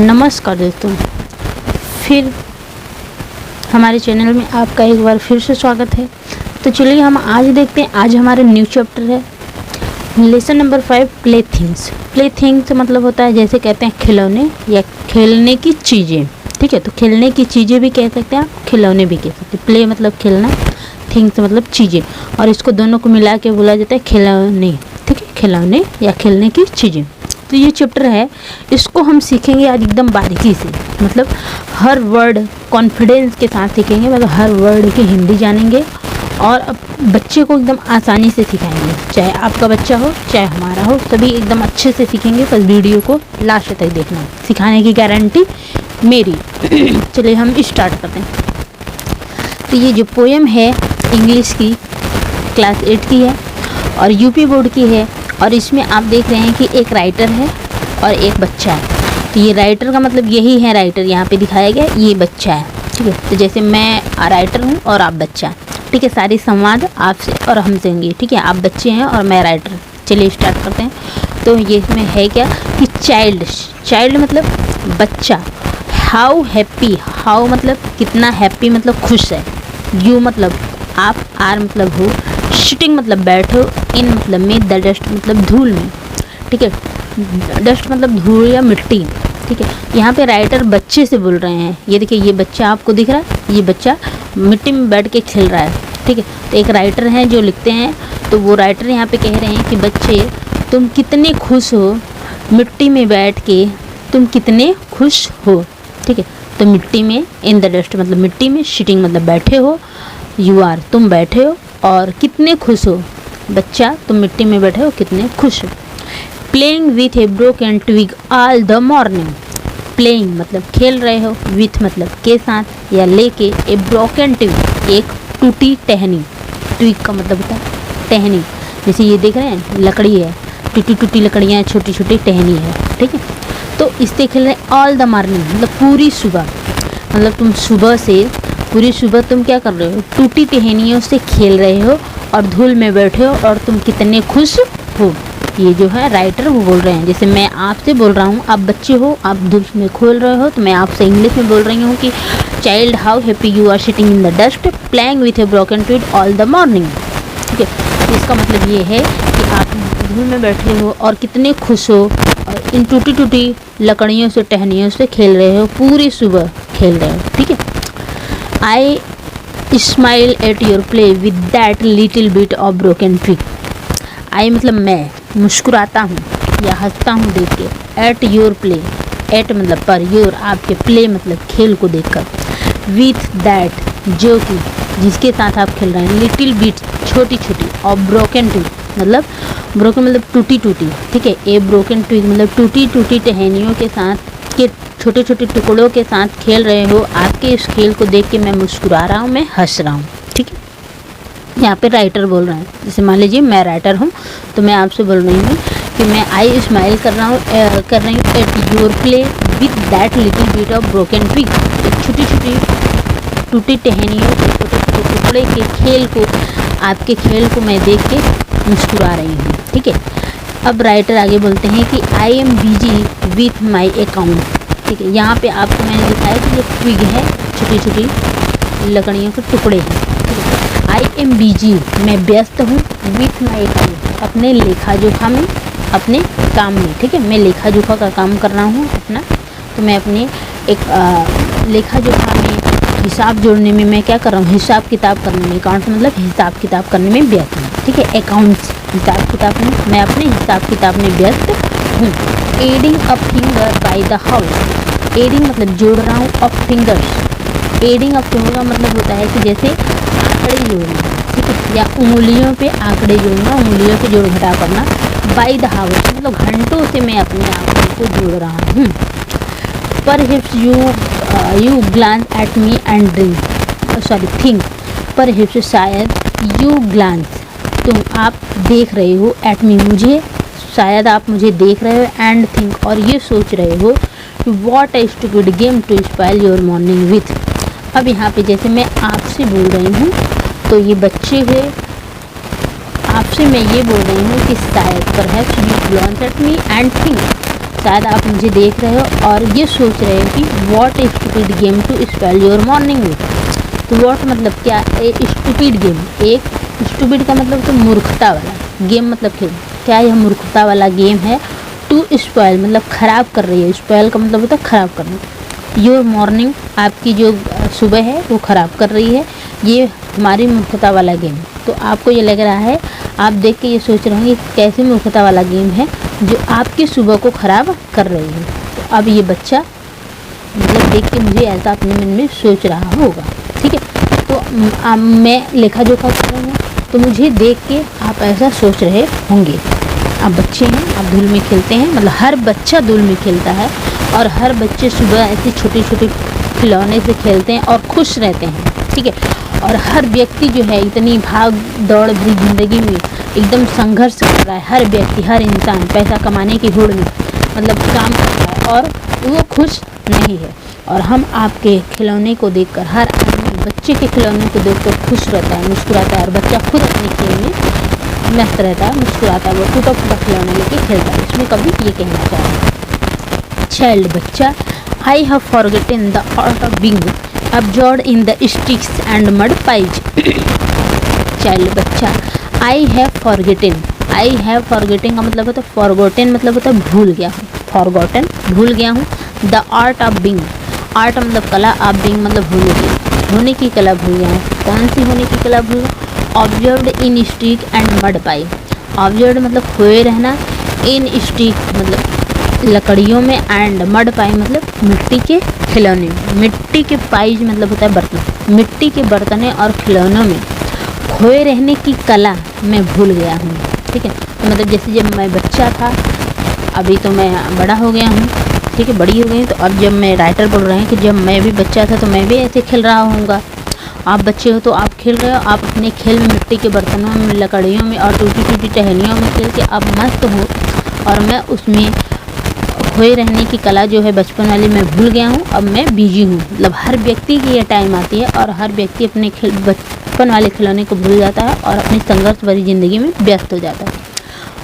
नमस्कार दोस्तों, फिर हमारे चैनल में आपका एक बार फिर से स्वागत है। तो चलिए हम आज देखते हैं। आज हमारा न्यू चैप्टर है lesson number 5 play things. Play things मतलब होता है जैसे कहते हैं खिलौने या खेलने की चीज़ें। ठीक है, तो खेलने की चीज़ें भी कह सकते हैं, आप खिलौने भी कह सकते हैं। प्ले मतलब खेलना, थिंग्स मतलब चीज़ें, और इसको दोनों को मिला के बोला जाता है खिलौने। ठीक है, खिलौने या खेलने की चीज़ें। तो ये चैप्टर है, इसको हम सीखेंगे आज एकदम बारीकी से, मतलब हर वर्ड कॉन्फिडेंस के साथ सीखेंगे, मतलब हर वर्ड की हिंदी जानेंगे और अब बच्चे को एकदम आसानी से सिखाएंगे। चाहे आपका बच्चा हो चाहे हमारा हो, सभी एकदम अच्छे से सीखेंगे। बस वीडियो को लास्ट तक देखना, सिखाने की गारंटी मेरी। चलिए हम स्टार्ट करते हैं। तो ये जो पोएम है इंग्लिश की क्लास 8 की है और यूपी बोर्ड की है, और इसमें आप देख रहे हैं कि एक राइटर है और एक बच्चा है। तो ये राइटर का मतलब यही है, राइटर यहाँ पे दिखाया गया, ये बच्चा है। ठीक है, तो जैसे मैं राइटर हूँ और आप बच्चा। ठीक है, सारी संवाद आपसे और हमसे होंगी। ठीक है, आप बच्चे हैं और मैं राइटर। चलिए स्टार्ट करते हैं। तो ये इसमें है क्या कि चाइल्ड मतलब बच्चा। हाउ हैप्पी, हाउ मतलब कितना, हैप्पी मतलब खुश है। यू मतलब आप, आर मतलब हो, सिटिंग मतलब बैठो, इन मतलब में, द डस्ट मतलब धूल में। ठीक है, डस्ट मतलब धूल या मिट्टी। ठीक है, यहाँ पे राइटर बच्चे से बोल रहे हैं। ये देखिए, ये बच्चा आपको दिख रहा है, ये बच्चा मिट्टी में बैठ के खेल रहा है। ठीक है, तो एक राइटर हैं जो लिखते हैं, तो वो राइटर यहाँ पे कह रहे हैं कि बच्चे तुम कितने खुश हो मिट्टी में बैठ के, तुम कितने खुश हो। ठीक है, तो मिट्टी में, इन द डस्ट मतलब मिट्टी में, सिटिंग मतलब बैठे हो, यू आर तुम बैठे हो, और कितने खुश हो बच्चा, तुम मिट्टी में बैठे हो, कितने खुश हो। Playing with a broken twig all the morning. Playing मतलब खेल रहे हो, विथ मतलब के साथ या लेके, ए ब्रोकन ट्विग एक टूटी टहनी। ट्विग का मतलब होता है टहनी, जैसे ये देख रहे हैं लकड़ी है, टूटी टूटी लकड़ियाँ, छोटी छोटी टहनी है। ठीक है, तो इससे खेल रहे हैं ऑल द मॉर्निंग मतलब पूरी सुबह, मतलब तुम सुबह से पूरी सुबह तुम क्या कर रहे हो, टूटी टहनियों से खेल रहे हो और धूल में बैठे हो और तुम कितने खुश हो। ये जो है राइटर वो बोल रहे हैं, जैसे मैं आपसे बोल रहा हूँ, आप बच्चे हो, आप धूल में खोल रहे हो, तो मैं आपसे इंग्लिश में बोल रही हूँ कि child how happy you are sitting in the dust playing with a broken twig all the morning. ठीक है, इसका मतलब ये है कि आप धूल में बैठे हो और कितने खुश हो और इन टूटी टूटी लकड़ियों से, टहनियों से खेल रहे हो, पूरी सुबह खेल रहे हो। ठीक है, I smile at your play with that little bit of broken twig. I मतलब मैं मुस्कुराता हूँ या हंसता हूँ देख के, at your play, at मतलब पर, your आपके, play मतलब खेल को देखकर, with that जो कि जिसके साथ आप खेल रहे हैं, little bit छोटी छोटी, और broken twig मतलब broken मतलब टूटी टूटी। ठीक है, a broken twig मतलब टूटी टूटी टहनियों के साथ के छोटे छोटे टुकड़ों के साथ खेल रहे हो। आपके इस खेल को देख के मैं मुस्कुरा रहा हूँ, मैं हंस रहा हूँ। ठीक है, यहाँ पे राइटर बोल रहे हैं, जैसे मान लीजिए मैं राइटर हूँ, तो मैं आपसे बोल रही हूँ कि मैं आई स्माइल कर रही हूँ at your play with that little bit of broken twig. छोटी छोटी टूटी टहनियों के छोटे छोटे टुकड़े के खेल को, आपके खेल को मैं देख के मुस्कुरा रही हूँ। ठीक है, अब राइटर आगे बोलते हैं कि I am busy with my account. ठीक है, यहाँ पे आपको मैंने दिखाया कि ये ट्विग है, छोटी छोटी लकड़ियों के टुकड़े हैं। आई एम बिजी मैं व्यस्त हूँ, विथ माई अकाउंट अपने लेखा जोखा में, अपने काम में। ठीक है, मैं लेखा जोखा का काम कर रहा हूँ अपना, तो मैं अपने एक लेखा जोखा में, हिसाब जोड़ने में मैं क्या कर रहा हूँ, हिसाब किताब करने में, अकाउंट मतलब हिसाब किताब करने में व्यस्त हूँ। ठीक है, अकाउंट्स हिसाब किताब में, मैं अपने हिसाब किताब में व्यस्त हूँ। Adding a finger by the house. Adding मतलब जोड़ रहा हूँ, up fingers, adding up finger का मतलब होता है कि जैसे आंकड़े जोड़ना। ठीक है, या उंगलियों पे आंकड़े जोड़ना, उंगलियों से जोड़ घटा करना। बाय द हाउस मतलब घंटों से मैं अपने आंकड़ों को जोड़ रहा हूँ। Perhaps you glance at me and think. Perhaps शायद, यू ग्लांस तुम, आप देख रहे हो, एट मी मुझे, शायद आप मुझे देख रहे हो, एंड थिंक और ये सोच रहे हो कि what a stupid game to spoil your morning with. अब यहाँ पे जैसे मैं आपसे बोल रही हूँ, तो ये बच्चे हुए, आपसे मैं ये बोल रही हूँ कि शायद, perhaps you glance at me and think, शायद आप मुझे देख रहे हो और ये सोच रहे हो कि what a stupid game to spell your morning with. तो व्हाट मतलब क्या, ए स्टूपिड गेम, एक स्टूपिड का मतलब तो मूर्खता वाला, गेम मतलब खेल, क्या यह मूर्खता वाला गेम है। टू स्पॉइल मतलब ख़राब कर रही है, स्पॉइल का मतलब होता है ख़राब करना। योर मॉर्निंग आपकी जो सुबह है वो ख़राब कर रही है, ये हमारी मूर्खता वाला गेम। तो आपको ये लग रहा है, आप देख के ये सोच रहे होंगे कैसे मूर्खता वाला गेम है जो आपकी सुबह को ख़राब कर रही है। तो अब ये बच्चा मतलब देख के मुझे ऐसा अपने मन में सोच रहा होगा, ठीक है। तो मैं लेखा जोखा कर रही हूँ तो मुझे देख के आप ऐसा सोच रहे होंगे। आप बच्चे हैं, आप धूल में खेलते हैं, मतलब हर बच्चा धूल में खेलता है और हर बच्चे सुबह ऐसे छोटे छोटे खिलौने से खेलते हैं और खुश रहते हैं, ठीक है। और हर व्यक्ति जो है इतनी भाग दौड़ भरी ज़िंदगी में एकदम संघर्ष कर रहा है, हर व्यक्ति, हर इंसान पैसा कमाने की होड़ में मतलब काम कर रहा है और वो खुश नहीं है। और हम आपके खिलौने को देखकर, हर बच्चे के खिलौने को देखकर खुश रहता है, मुस्कुराता है और बच्चा खुद अपने खेल में व्यस्त रहता है, मुस्कुराता है, वो टूटा फूटा खिलौना लेके खेलता है। इसमें कभी ये कहना चाह रहा है चाइल्ड बच्चा, I have forgotten the art of being absorbed in the sticks and mud pies। Child बच्चा, I have forgotten, I have forgetting का मतलब होता है फॉरगॉटन, मतलब होता है भूल गया हूँ, फॉरगॉटन भूल गया हूँ। The art of being, art मतलब कला, ऑफ बीइंग मतलब होने की कला भूल गया हूँ। कौन सी होने की कला भूल गया? Observed in stick and mud pi, observed मतलब खोए रहना, इन स्टिक मतलब लकड़ियों में, एंड मड पाई मतलब मिट्टी के खिलौने में। मिट्टी के पाइज मतलब होता है बर्तन, मिट्टी के बर्तने और खिलौनों में खोए रहने की कला मैं भूल गया हूँ, ठीक है। तो मतलब जैसे जब मैं बच्चा था, अभी तो मैं बड़ा हो गया हूँ, ठीक है, बड़ी हो गई। तो अब जब मैं राइटर बोल रहे हैं कि जब मैं भी बच्चा था तो मैं भी ऐसे खेल रहा होऊंगा। आप बच्चे हो तो आप खेल रहे हो, आप अपने खेल में मिट्टी के बर्तनों में, लकड़ियों में और टूटी टूटी टहनियों में खेल के आप मस्त हो, और मैं उसमें खोए रहने की कला जो है बचपन वाली मैं भूल गया हूँ, अब मैं बिजी हूँ। मतलब हर व्यक्ति की ये टाइम आती है और हर व्यक्ति अपने बचपन वाले खिलौने को भूल जाता है और अपनी संघर्ष भरी ज़िंदगी में व्यस्त हो जाता है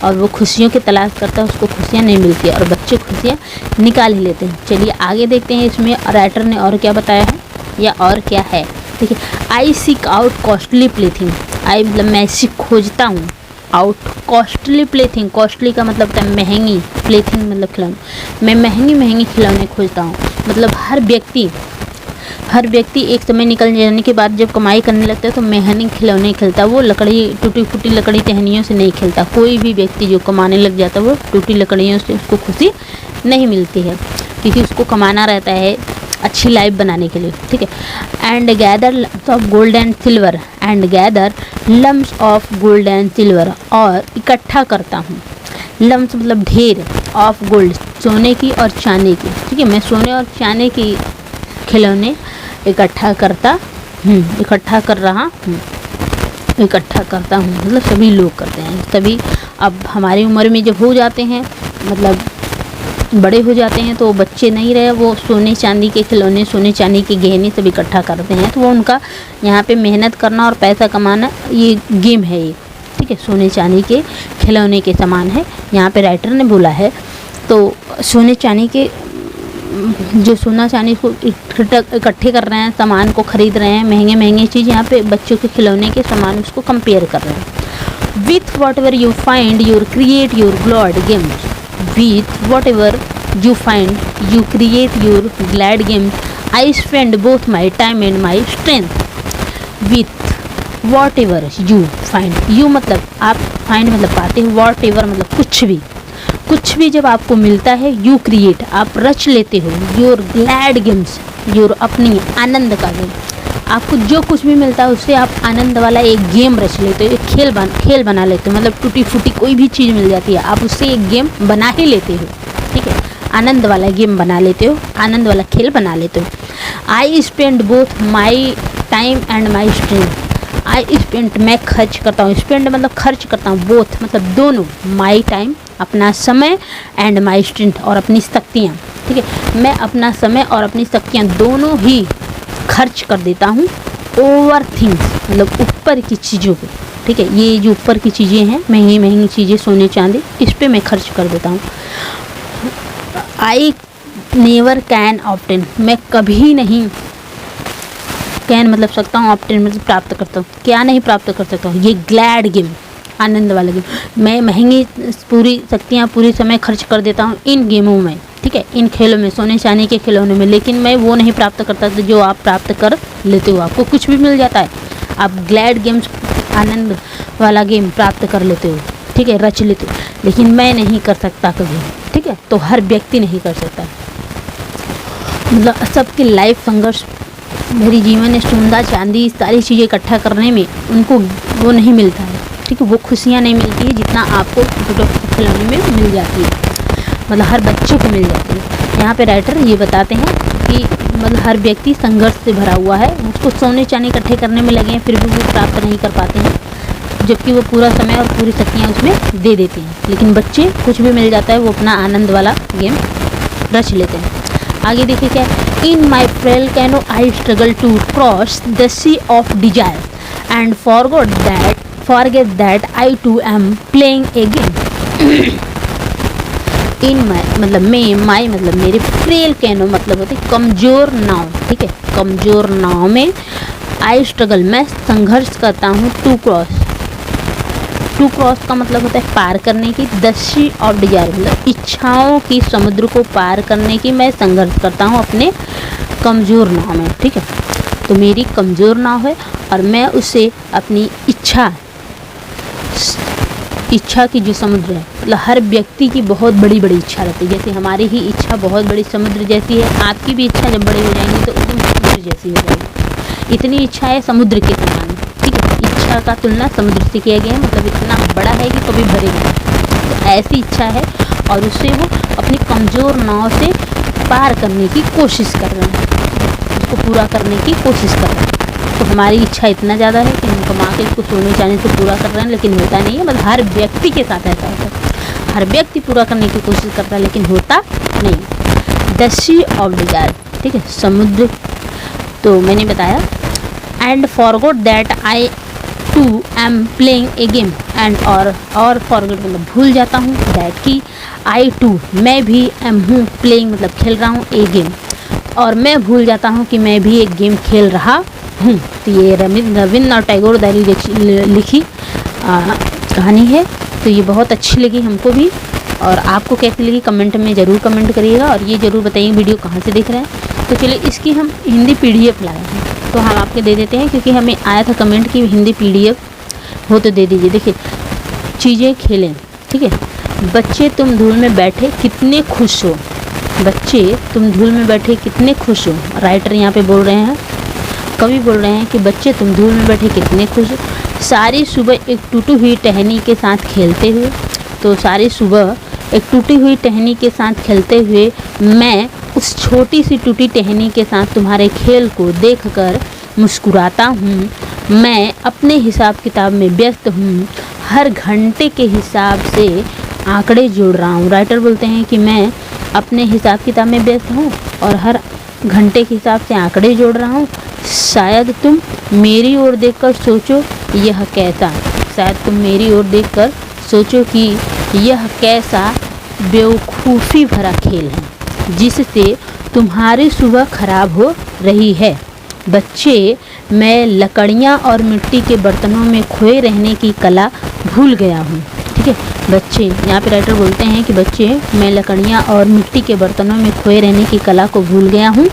और वो खुशियों की तलाश करता है, उसको खुशियाँ नहीं मिलती और बच्चे खुशियाँ निकाल ही लेते हैं। चलिए आगे देखते हैं इसमें राइटर ने और क्या बताया है या और क्या है। देखिए, आई सीक आउट कॉस्टली प्लेथिंग, आई मतलब मैं खोजता हूँ, आउट कॉस्टली प्लेथिंग, कॉस्टली का मतलब होता है महंगी, प्लेथिंग मतलब खिलौने, मैं महंगी खिलौने खोजता हूँ। मतलब हर व्यक्ति एक समय निकल जाने के बाद जब कमाई करने लगता है तो महंगे खिलौने खेलता है, वो लकड़ी टूटी फूटी लकड़ी टहनियों से नहीं खेलता। कोई भी व्यक्ति जो कमाने लग जाता है वो टूटी लकड़ियों से उसको खुशी नहीं मिलती है, क्योंकि उसको कमाना रहता है अच्छी लाइफ बनाने के लिए, ठीक है। And gather lumps of gold and silver, and gather lumps of gold and silver, और इकट्ठा करता हूँ, लम्स मतलब ढेर, ऑफ गोल्ड सोने की और चांदी की, ठीक है। मैं सोने और चांदी की खिलौने इकट्ठा कर रहा हूँ, इकट्ठा करता हूँ मतलब सभी लोग करते हैं, सभी अब हमारी उम्र में जब हो जाते हैं, मतलब बड़े हो जाते हैं तो बच्चे नहीं रहे, वो सोने चांदी के खिलौने, सोने चांदी के गहने सब इकट्ठा करते हैं। तो वो उनका यहाँ पे मेहनत करना और पैसा कमाना ये गेम है ये, ठीक है, सोने चांदी के खिलौने के समान है, यहाँ पे राइटर ने बोला है। तो सोने चांदी के जो सोना चांदी को इकट्ठे कर रहे हैं, सामान को खरीद रहे हैं, महंगे चीज़, यहाँ पे बच्चों के खिलौने के सामान उसको कंपेयर कर रहे हैं। With whatever you find your create your glad games, with whatever you find you create your glad games, I spend both my time and my strength with whatever you find, you मतलब आप find मतलब पाते हो, whatever मतलब कुछ भी जब आपको मिलता है, you create आप रच लेते हो, your glad games your अपनी आनंद का गेम, आपको जो कुछ भी मिलता है उससे आप आनंद वाला एक गेम रच लेते हो, एक खेल बना लेते हो। मतलब टूटी फूटी कोई भी चीज़ मिल जाती है, आप उससे एक गेम बना ही लेते हो, ठीक है, आनंद वाला गेम बना लेते हो, आनंद वाला खेल बना लेते हो। I spend both my time and my strength, I spend मैं खर्च करता हूँ, स्पेंड मतलब खर्च करता हूँ, बोथ मतलब दोनों, माई टाइम अपना समय, एंड माई स्ट्रेंथ और अपनी शक्तियाँ, ठीक है, मैं अपना समय और अपनी शक्तियाँ दोनों ही खर्च कर देता हूँ ओवर थिंग्स मतलब ऊपर की चीज़ों पे, ठीक है, ये जो ऊपर की चीज़ें हैं, महंगी चीज़ें, सोने चांदी, इस पे मैं खर्च कर देता हूँ। आई नेवर कैन ऑब्टेन, मैं कभी नहीं, कैन मतलब सकता हूँ, ऑब्टेन मतलब प्राप्त करता हूँ, क्या नहीं प्राप्त कर सकता हूँ, ये ग्लैड गेम, आनंद वाला गेम, मैं महंगी पूरी शक्तियाँ पूरी समय खर्च कर देता हूँ इन गेमों में, ठीक है, इन खेलों में, सोने चांदी के खिलौनों में, लेकिन मैं वो नहीं प्राप्त करता जो आप प्राप्त कर लेते हो। आपको कुछ भी मिल जाता है, आप ग्लैड गेम्स, आनंद वाला गेम प्राप्त कर लेते हो, ठीक है, रच लेते हो, लेकिन मैं नहीं कर सकता कभी, ठीक है। तो हर व्यक्ति नहीं कर सकता, मतलब सबकी लाइफ संघर्ष, मेरी जीवन सोना चांदी सारी चीज़ें इकट्ठा करने में उनको वो नहीं मिलता है, ठीक है, वो खुशियाँ नहीं मिलती है जितना आपको छोटे खिलौने में मिल जाती है, मतलब हर बच्चे को मिल जाती है। यहाँ पे राइटर ये बताते हैं कि मतलब हर व्यक्ति संघर्ष से भरा हुआ है, उसको सोने चांदी इकट्ठे करने में लगे हैं, फिर भी वो प्राप्त नहीं कर पाते हैं, जबकि वो पूरा समय और पूरी शक्तियाँ उसमें दे देते हैं। लेकिन बच्चे कुछ भी मिल जाता है वो अपना आनंद वाला गेम रच लेते हैं। आगे देखिए क्या है, in my frail canoe I struggle to cross the sea of desire and forget that I too am playing a game. In my मतलब माई मतलब मेरे, फ्रेल कैनो मतलब होते कमज़ोर नाव, ठीक है, कमज़ोर नाव में आई स्ट्रगल मैं संघर्ष करता हूँ, टू क्रॉस का मतलब होता है पार करने की, द सी ऑफ डिजायर मतलब इच्छाओं की समुद्र को पार करने की मैं संघर्ष करता हूँ अपने कमज़ोर नाव में, ठीक है। तो मेरी कमज़ोर नाव है और मैं उसे अपनी इच्छा की जो समुद्र है, मतलब हर व्यक्ति की बहुत बड़ी बड़ी इच्छा रहती है, जैसे हमारी ही इच्छा बहुत बड़ी समुद्र जैसी है, आपकी भी इच्छा जब बड़ी हो जाएंगी तो एकदम समुद्र जैसी हो जाएगी। इतनी इच्छा है समुद्र के समान, ठीक है, इच्छा का तुलना समुद्र से किया गया है, मतलब इतना बड़ा है कि कभी भरेगा, तो ऐसी इच्छा है और उससे वो अपनी कमज़ोर नाव से पार करने की कोशिश कर रहे हैं, उसको पूरा करने की कोशिश कर रहे हैं। तो हमारी इच्छा इतना ज़्यादा है कि हम कमा के इसको सोने चांदी से पूरा कर रहे हैं, लेकिन होता नहीं है, मतलब हर व्यक्ति के साथ ऐसा होता है, हर व्यक्ति पूरा करने की कोशिश करता है लेकिन होता नहीं। द सी ऑफ डिजायर, ठीक है, समुद्र, तो मैंने बताया, and forgot that I too am playing a game, and और फॉरगॉट मतलब भूल जाता हूँ, दैट की आई टू मैं भी एम हूँ, प्लेइंग मतलब खेल रहा हूँ, ए गेम और मैं भूल जाता हूँ कि मैं भी एक गेम खेल रहा हूँ। तो ये रविन्द्रनाथ टैगोर द्वारा लिखी कहानी है, तो ये बहुत अच्छी लगी हमको भी, और आपको कैसी लगी कमेंट में ज़रूर कमेंट करिएगा, और ये ज़रूर बताइए वीडियो कहाँ से देख रहे हैं। तो चलिए इसकी हम हिंदी PDF लाए हैं, तो हम आपके दे देते हैं, क्योंकि हमें आया था कमेंट की हिंदी PDF हो तो दे दीजिए। देखिए, चीज़ें खेलें, ठीक है, बच्चे तुम धूल में बैठे कितने खुश हो, बच्चे तुम धूल में बैठे कितने खुश हो, राइटर यहाँ पे बोल रहे हैं, कवि बोल रहे हैं कि बच्चे तुम धूल में बैठे कितने खुश हो, सारी सुबह एक टूटी हुई टहनी के साथ खेलते हुए। तो सारी सुबह एक टूटी हुई टहनी के साथ खेलते हुए मैं उस छोटी सी टूटी टहनी के साथ तुम्हारे खेल को देखकर मुस्कुराता हूँ। मैं अपने हिसाब किताब में व्यस्त हूँ, हर घंटे के हिसाब से आंकड़े जोड़ रहा हूँ। राइटर बोलते हैं कि मैं अपने हिसाब किताब में व्यस्त हूँ और हर घंटे के हिसाब से आंकड़े जोड़ रहा हूँ। शायद तुम मेरी ओर देखकर सोचो यह कैसा, शायद तुम मेरी ओर देखकर सोचो कि यह कैसा बेवकूफ़ी भरा खेल है जिससे तुम्हारी सुबह खराब हो रही है। बच्चे, मैं लकड़ियाँ और मिट्टी के बर्तनों में खोए रहने की कला भूल गया हूँ। ठीक है, बच्चे, यहाँ पे राइटर बोलते हैं कि बच्चे, मैं लकड़ियाँ और मिट्टी के बर्तनों में खोए रहने की कला को भूल गया हूँ।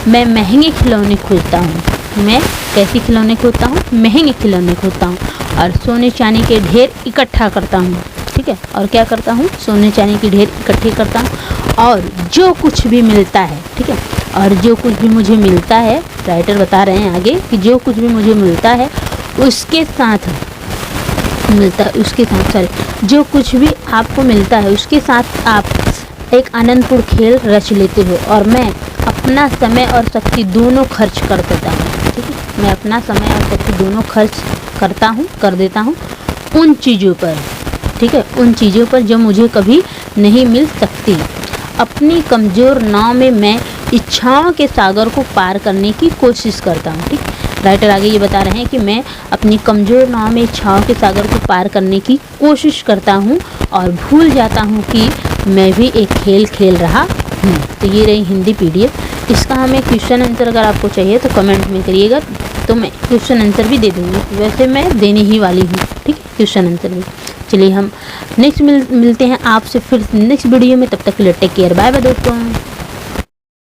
मैं महंगे खिलौने खोजता हूँ। मैं कैसे खिलौने खोजता हूँ? महंगे खिलौने खोजता हूँ और सोने चांदी के ढेर इकट्ठा करता हूँ। ठीक है, और क्या करता हूँ? सोने चांदी के ढेर इकट्ठे करता हूँ और जो कुछ भी मिलता है, ठीक है, और जो कुछ भी मुझे मिलता है, राइटर बता रहे हैं आगे कि जो कुछ भी मुझे मिलता है उसके साथ जो कुछ भी आपको मिलता है उसके साथ आप एक आनंदपूर्ण खेल रच लेते हो और मैं अपना समय और शक्ति दोनों खर्च कर देता हूँ। ठीक है, मैं अपना समय और शक्ति दोनों खर्च कर देता हूँ उन चीज़ों पर, ठीक है, उन चीज़ों पर जो मुझे कभी नहीं मिल सकती। अपनी कमज़ोर नाव में मैं इच्छाओं के सागर को पार करने की कोशिश करता हूँ। ठीक, राइटर आगे ये बता रहे हैं कि मैं अपनी कमज़ोर नाव में इच्छाओं के सागर को पार करने की कोशिश करता हूँ और भूल जाता हूँ कि मैं भी एक खेल खेल रहा तो ये रही हिंदी PDF। इसका हमें क्वेश्चन आंसर अगर आपको चाहिए तो कमेंट में करिएगा, तो मैं क्वेश्चन आंसर भी दे दूँगी। वैसे मैं देने ही वाली हूँ, ठीक है, क्वेश्चन आंसर भी। चलिए हम नेक्स्ट मिलते हैं आपसे फिर नेक्स्ट वीडियो में। तब तक के लिए टेक केयर, बाय बाय दोस्तों।